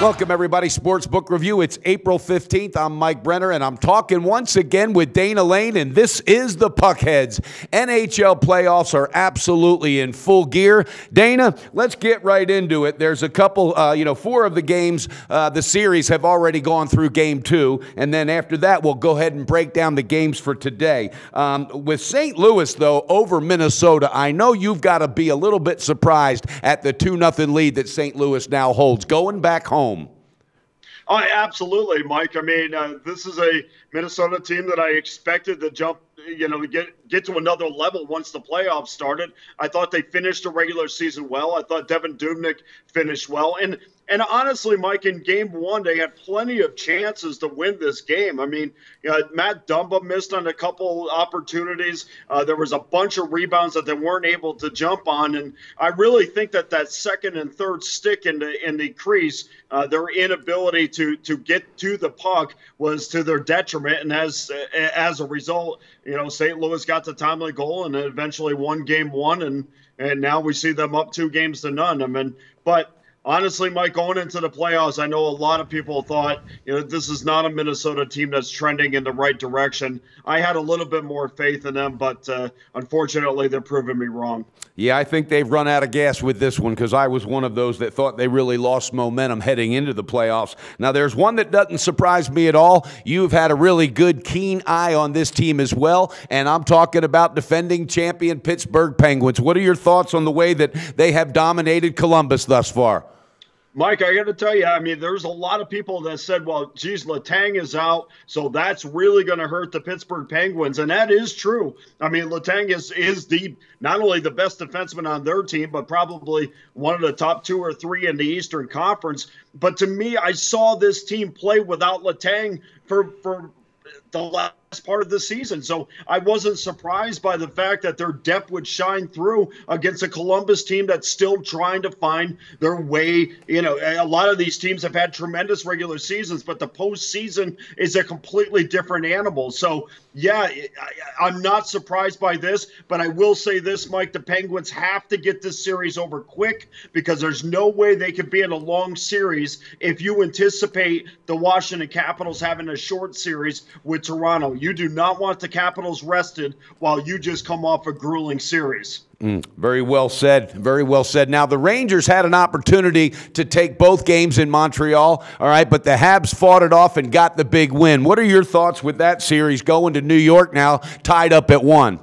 Welcome, everybody. Sportsbook Review. It's April 15th. I'm Mike Brenner, and I'm talking once again with Dana Lane, and this is the PuckHeads. NHL Playoffs are absolutely in full gear. Dana, let's get right into it. There's a couple, 4 of the games, the series have already gone through Game 2, and then after that, we'll go ahead and break down the games for today. With St. Louis, though, over Minnesota, I know you've got to be a little bit surprised at the 2-0 lead that St. Louis now holds, going back home. Oh, absolutely, Mike. I mean, this is a Minnesota team that I expected to jump, get to another level once the playoffs started. I thought they finished the regular season well. I thought Devin Dubnyk finished well. And honestly, Mike, in Game 1, they had plenty of chances to win this game. I mean, Matt Dumba missed on a couple opportunities. There was a bunch of rebounds that they weren't able to jump on. And I really think that second and third stick in the crease, their inability to get to the puck was to their detriment. And as a result, St. Louis got the timely goal and eventually won Game 1. And now we see them up 2-0. I mean, but honestly, Mike, going into the playoffs, I know a lot of people thought, this is not a Minnesota team that's trending in the right direction. I had a little bit more faith in them, but unfortunately, they're proving me wrong. Yeah, I think they've run out of gas with this one because I was one of those that thought they really lost momentum heading into the playoffs. Now, there's one that doesn't surprise me at all. You've had a really good, keen eye on this team as well, and I'm talking about defending champion Pittsburgh Penguins. What are your thoughts on the way that they have dominated Columbus thus far? Mike, I got to tell you, I mean, there's a lot of people that said, well, geez, Letang is out, so that's really going to hurt the Pittsburgh Penguins, and that is true. I mean, Letang is not only the best defenseman on their team, but probably one of the top 2 or 3 in the Eastern Conference. But to me, I saw this team play without Letang for the last part of the season. So I wasn't surprised by the fact that their depth would shine through against a Columbus team that's still trying to find their way. A lot of these teams have had tremendous regular seasons, but the postseason is a completely different animal. So, yeah, I'm not surprised by this, but I will say this, Mike, the Penguins have to get this series over quick because there's no way they could be in a long series if you anticipate the Washington Capitals having a short series with Toronto. You do not want the Capitals rested while you just come off a grueling series. Very well said. Very well said. Now, the Rangers had an opportunity to take both games in Montreal, all right, but the Habs fought it off and got the big win. What are your thoughts with that series going to New York now, tied up at 1?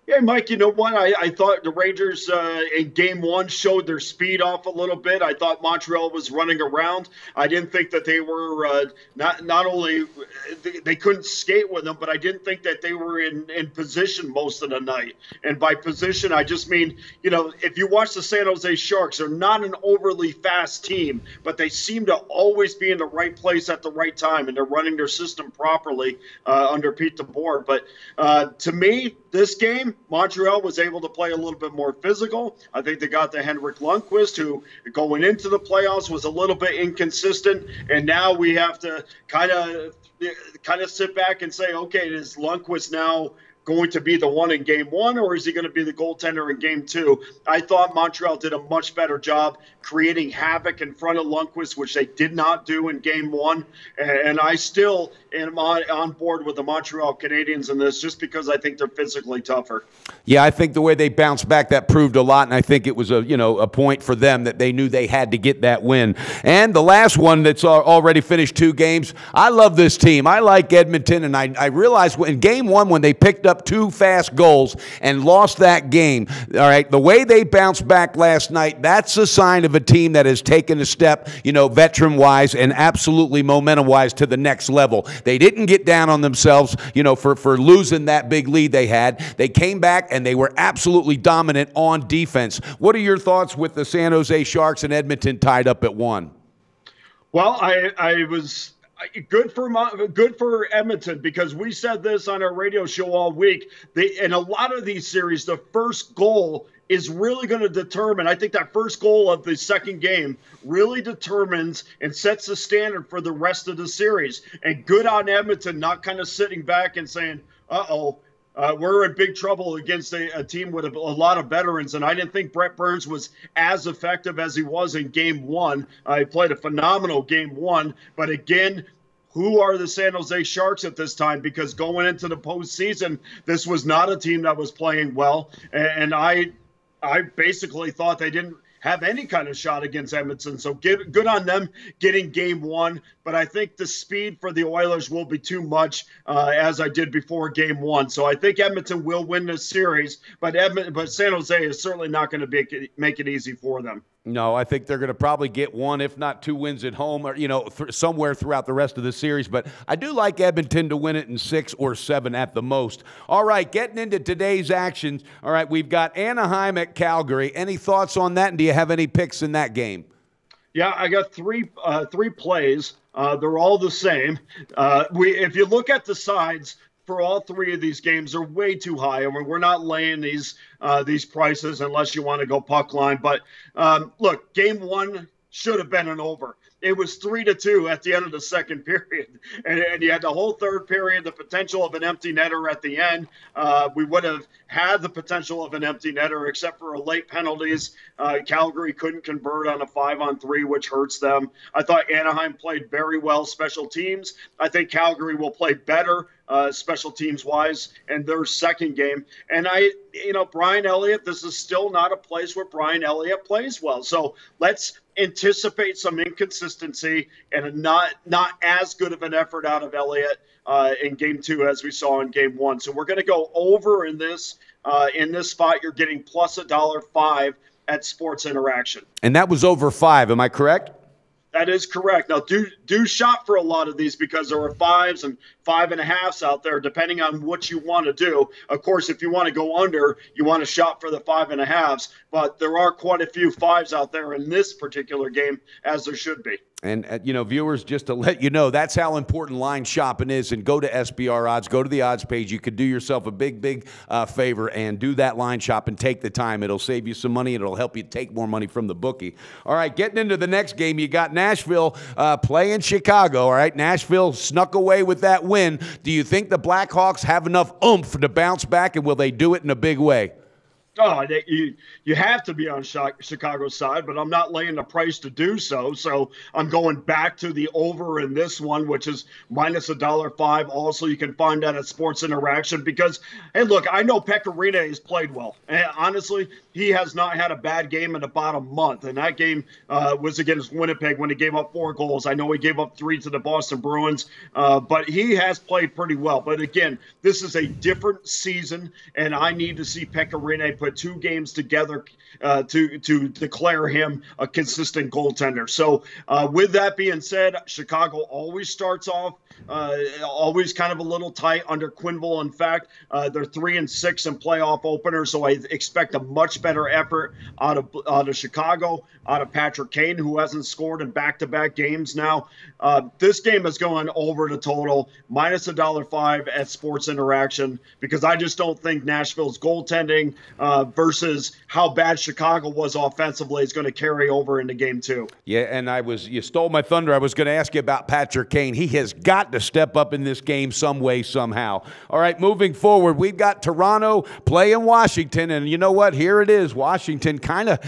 Yeah, Mike, you know what? I thought the Rangers in Game 1 showed their speed off a little bit. I thought Montreal was running around. I didn't think that they were not only they couldn't skate with them, but I didn't think that they were in position most of the night. And by position, I just mean, if you watch the San Jose Sharks, they're not an overly fast team, but they seem to always be in the right place at the right time, and they're running their system properly under Pete DeBoer. But to me, this game, Montreal was able to play a little bit more physical. I think they got the Henrik Lundqvist, who going into the playoffs was a little bit inconsistent, and now we have to kind of sit back and say, okay, is Lundqvist now going to be the one in Game 1, or is he going to be the goaltender in Game 2? I thought Montreal did a much better job creating havoc in front of Lundqvist, which they did not do in Game 1. And I still am on board with the Montreal Canadiens in this just because I think they're physically tougher. Yeah, I think the way they bounced back, that proved a lot, and I think it was a point for them that they knew they had to get that win. And the last one that's already finished 2 games, I love this team. I like Edmonton, and I realized in Game 1 when they picked up 2 fast goals and lost that game, all right, the way they bounced back last night, that's a sign of a team that has taken a step, veteran-wise and absolutely momentum-wise to the next level. They didn't get down on themselves, for losing that big lead they had. They came back and they were absolutely dominant on defense. What are your thoughts with the San Jose Sharks and Edmonton tied up at 1? Well, I was good for Edmonton because we said this on our radio show all week. In a lot of these series, the first goal is really going to determine. I think that first goal of the second game really determines and sets the standard for the rest of the series. And good on Edmonton, not kind of sitting back and saying, uh-oh, We're in big trouble against a team with a lot of veterans, and I didn't think Brett Burns was as effective as he was in Game 1. He played a phenomenal Game 1, but again, who are the San Jose Sharks at this time? Because going into the postseason, this was not a team that was playing well, and I basically thought they didn't have any kind of shot against Edmonton. So good on them getting Game 1. But I think the speed for the Oilers will be too much, as I did before Game 1. So I think Edmonton will win this series, but San Jose is certainly not going to make it easy for them. No, I think they're going to probably get one, if not two wins at home, or somewhere throughout the rest of the series. But I do like Edmonton to win it in 6 or 7 at the most. All right, getting into today's actions. All right, we've got Anaheim at Calgary. Any thoughts on that, and do you have any picks in that game? Yeah, I got three plays. They're all the same. If you look at the sides for all three of these games, are way too high. I mean, we're not laying these prices unless you want to go puck line. But look, Game 1 should have been an over. It was 3-2 at the end of the second period. And you had the whole third period, the potential of an empty netter at the end. We would have had the potential of an empty netter, except for late penalties. Calgary couldn't convert on a 5-on-3, which hurts them. I thought Anaheim played very well special teams. I think Calgary will play better special teams-wise in their second game. And Brian Elliott, this is still not a place where Brian Elliott plays well. So let's anticipate some inconsistency and not as good of an effort out of Elliott in Game 2 as we saw in Game 1. So we're going to go over in this spot. You're getting plus $1.05 at Sports Interaction. And that was over 5. Am I correct? That is correct. Now, do shop for a lot of these because there are 5s and 5.5s out there, depending on what you want to do. Of course, if you want to go under, you want to shop for the 5.5s. But there are quite a few 5s out there in this particular game, as there should be. And, viewers, just to let you know, that's how important line shopping is. And go to SBR Odds, go to the odds page. You could do yourself a big favor and do that line shop and take the time. It'll save you some money, and it'll help you take more money from the bookie. All right, getting into the next game, you got Nashville playing Chicago. All right, Nashville snuck away with that win. Do you think the Blackhawks have enough oomph to bounce back, and will they do it in a big way? Oh, you have to be on Chicago's side, but I'm not laying the price to do so. So I'm going back to the over in this one, which is minus $1.05. Also, you can find that at Sports Interaction because, hey, look, I know Pekka Rinne has played well. And honestly, he has not had a bad game in about a month. And that game was against Winnipeg when he gave up 4 goals. I know he gave up 3 to the Boston Bruins, but he has played pretty well. But again, this is a different season, and I need to see Pekka Rinne put 2 games together to declare him a consistent goaltender. So with that being said, Chicago always starts off always kind of a little tight under Quenneville. In fact, they're 3-6 in playoff openers, so I expect a much better effort out of Chicago, out of Patrick Kane, who hasn't scored in back-to-back games now. This game is going over the total, minus $1.05 at Sports Interaction, because I just don't think Nashville's goaltending versus how bad Chicago was offensively is going to carry over into Game 2. Yeah, and you stole my thunder. I was going to ask you about Patrick Kane. He has got to step up in this game some way, somehow. All right, moving forward, we've got Toronto playing Washington, and you know what? Here it is. Washington kind of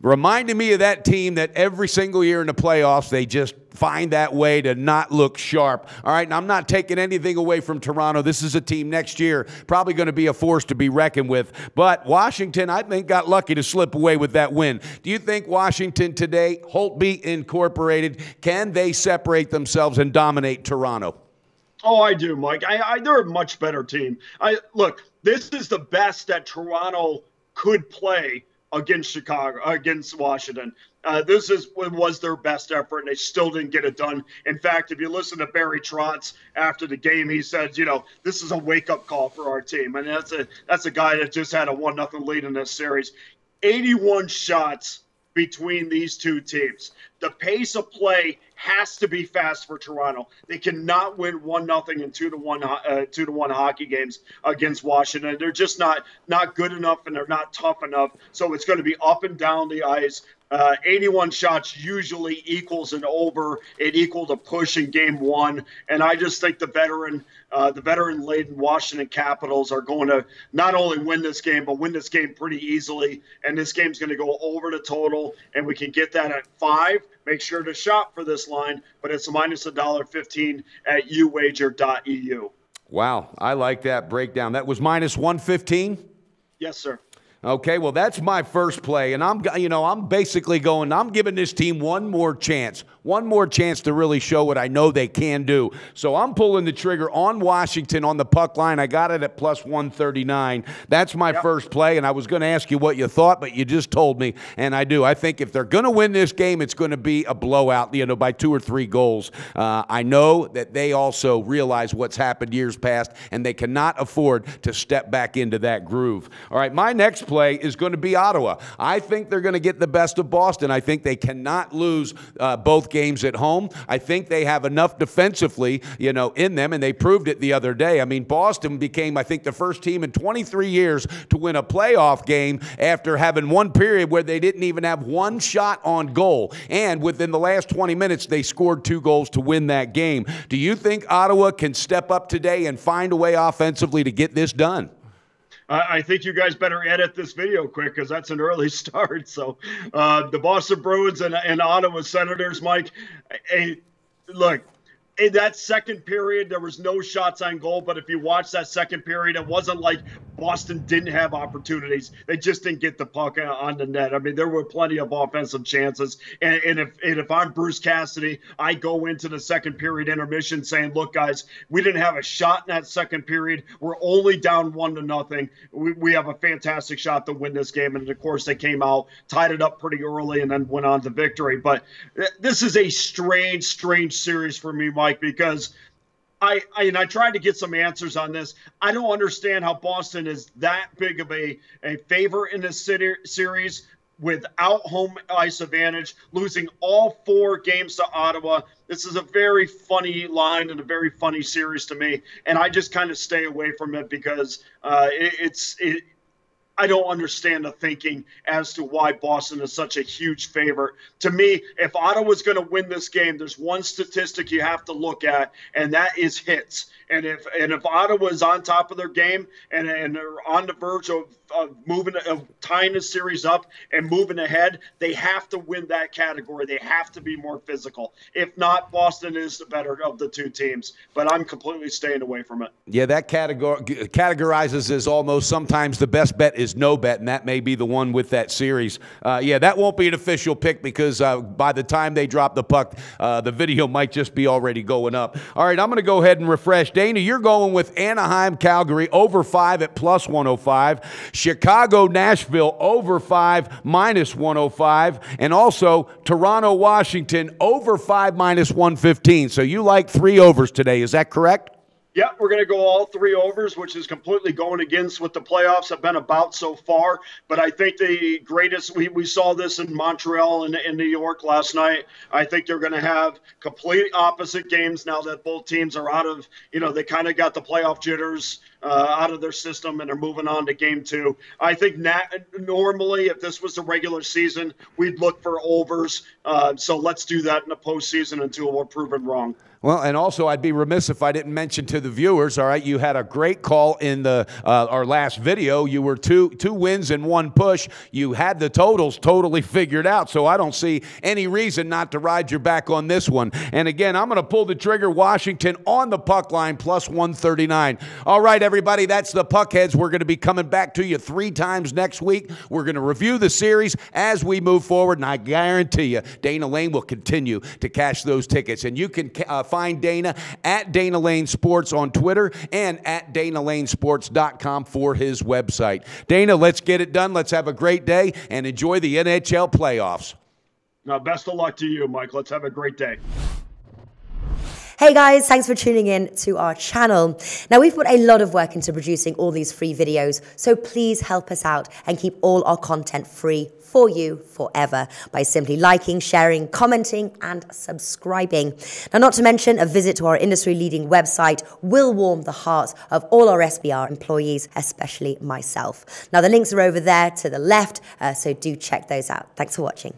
reminding me of that team that every single year in the playoffs, they just find that way to not look sharp. All right, and I'm not taking anything away from Toronto. This is a team next year probably going to be a force to be reckoned with. But Washington, I think, got lucky to slip away with that win. Do you think Washington today, Holtby Incorporated, can they separate themselves and dominate Toronto? Oh, I do, Mike. They're a much better team. Look, this is the best that Toronto could play against Washington. This was their best effort, and they still didn't get it done. In fact, if you listen to Barry Trotz after the game, he said, this is a wake-up call for our team. And that's a guy that just had a 1-0 lead in this series. 81 shots between these two teams. the pace of play has to be fast for Toronto. They cannot win 1-0 and 2-1 hockey games against Washington. They're just not good enough, and they're not tough enough. So it's going to be up and down the ice. 81 shots usually equals an over. It equaled a push in game one. And I just think the veteran-laden Washington Capitals are going to not only win this game, but win this game pretty easily. And this game's going to go over the total, and we can get that at 5. Make sure to shop for this line, but it's minus $1.15 at uwager.eu. Wow, I like that breakdown. That was minus 115? Yes, sir. Okay, well, that's my first play, and I'm basically going, I'm giving this team one more chance to really show what I know they can do. So I'm pulling the trigger on Washington on the puck line. I got it at plus 139. That's my first play, and I was going to ask you what you thought, but you just told me, and I do. I think if they're going to win this game, it's going to be a blowout, by 2 or 3 goals. I know that they also realize what's happened years past, and they cannot afford to step back into that groove. All right, my next play is going to be Ottawa. I think they're going to get the best of Boston. I think they cannot lose both games at home. I think they have enough defensively, in them, and they proved it the other day. I mean, Boston became, I think, the first team in 23 years to win a playoff game after having one period where they didn't even have one shot on goal. And within the last 20 minutes, they scored 2 goals to win that game. Do you think Ottawa can step up today and find a way offensively to get this done? I think you guys better edit this video quick because that's an early start. So the Boston Bruins and Ottawa Senators, Mike, look, in that second period, there was no shots on goal. But if you watch that second period, it wasn't like Boston didn't have opportunities. They just didn't get the puck on the net. I mean, there were plenty of offensive chances. And if I'm Bruce Cassidy, I go into the second period intermission saying, look, guys, we didn't have a shot in that second period. We're only down 1-0. We have a fantastic shot to win this game. And, of course, they came out, tied it up pretty early, and then went on to victory. But this is a strange series for me, Mike, because I tried to get some answers on this. I don't understand how Boston is that big of a favorite in this series without home ice advantage, losing all 4 games to Ottawa. This is a very funny line and a very funny series to me, and I just kind of stay away from it because I don't understand the thinking as to why Boston is such a huge favorite. To me, if Ottawa's going to win this game, there's one statistic you have to look at, and that is hits. And if Ottawa is on top of their game and they're on the verge of tying the series up and moving ahead, they have to win that category. They have to be more physical. If not, Boston is the better of the 2 teams. But I'm completely staying away from it. Yeah, that categorizes as almost sometimes the best bet is no bet, and that may be the one with that series. Yeah, that won't be an official pick because by the time they drop the puck, the video might just be already going up. All right, I'm going to go ahead and refresh. Dana, you're going with Anaheim, Calgary, over 5 at plus 105. Chicago, Nashville, over 5, minus 105. And also Toronto, Washington, over 5, minus 115. So you like 3 overs today. Is that correct? Yeah, we're going to go all 3 overs, which is completely going against what the playoffs have been about so far. But I think the greatest, we saw this in Montreal and in New York last night. I think they're going to have complete opposite games now that both teams are out of, they kind of got the playoff jitters out of their system and are moving on to game 2. I think normally if this was the regular season, we'd look for overs. So let's do that in the postseason until we're proven wrong. Well, and also I'd be remiss if I didn't mention to the viewers, all right, you had a great call in our last video. You were two wins and 1 push. You had the totals totally figured out, so I don't see any reason not to ride your back on this one. And again, I'm going to pull the trigger, Washington on the puck line, plus 139. All right, everybody, that's the Puckheads. We're going to be coming back to you 3 times next week. We're going to review the series as we move forward, and I guarantee you Dana Lane will continue to cash those tickets. And you can find Dana at Dana Lane Sports on Twitter and at DanaLaneSports.com for his website. Dana, let's get it done. Let's have a great day and enjoy the NHL playoffs. Now, best of luck to you, Mike. Let's have a great day. Hey guys, thanks for tuning in to our channel. Now, we've put a lot of work into producing all these free videos, so please help us out and keep all our content free for you forever by simply liking, sharing, commenting, and subscribing. Now, not to mention, a visit to our industry-leading website will warm the hearts of all our SBR employees, especially myself. Now, the links are over there to the left, so do check those out. Thanks for watching.